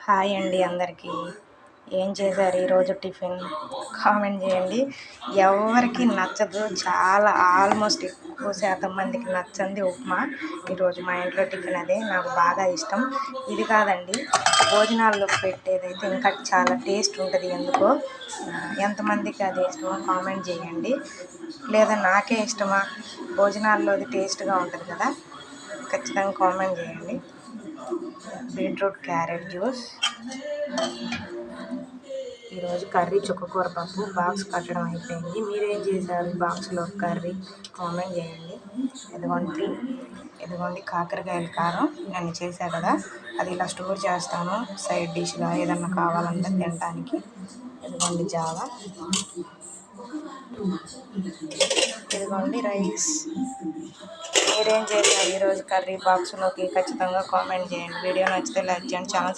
Hi అండి అందరికీ. ఏం చేశారు ఈరోజు టిఫిన్? కామెంట్ చేయండి. ఎవరికి నచ్చదు, చాలా ఆల్మోస్ట్ ఎక్కువ శాతం మందికి నచ్చంది ఉప్మా. ఈరోజు మా ఇంట్లో టిఫిన్ అదే, నాకు బాగా ఇష్టం. ఇది కాదండి, భోజనాల్లో పెట్టేదైతే ఇంకా చాలా టేస్ట్ ఉంటుంది. ఎందుకో ఎంతమందికి అది ఇష్టమో కామెంట్ చేయండి. లేదా నాకే ఇష్టమా, భోజనాల్లో అది టేస్ట్గా ఉంటుంది కదా, ఖచ్చితంగా కామెంట్ చేయండి. Beetroot carrot juice. ఈరోజు కర్రీ చుక్కకూర పప్పు. బాక్స్ కట్టడం అయిపోయింది. మీరేం చేశారు బాక్స్లో కర్రీ? కామెంట్ చేయండి. ఇదిగోండి కాకరకాయల కారం నేను చేశా కదా, అది ఇలా స్టోర్ చేస్తాను సైడ్ డిష్గా ఏదన్నా కావాలంటే తినడానికి. ఇదిగోండి జావా, ఇదిగోండి రైస్. మీరేం చేశారు ఈరోజు కర్రీ బాక్స్లోకి? ఖచ్చితంగా కామెంట్ చేయండి. వీడియో నచ్చితే లైక్ చేయండి. ఛానల్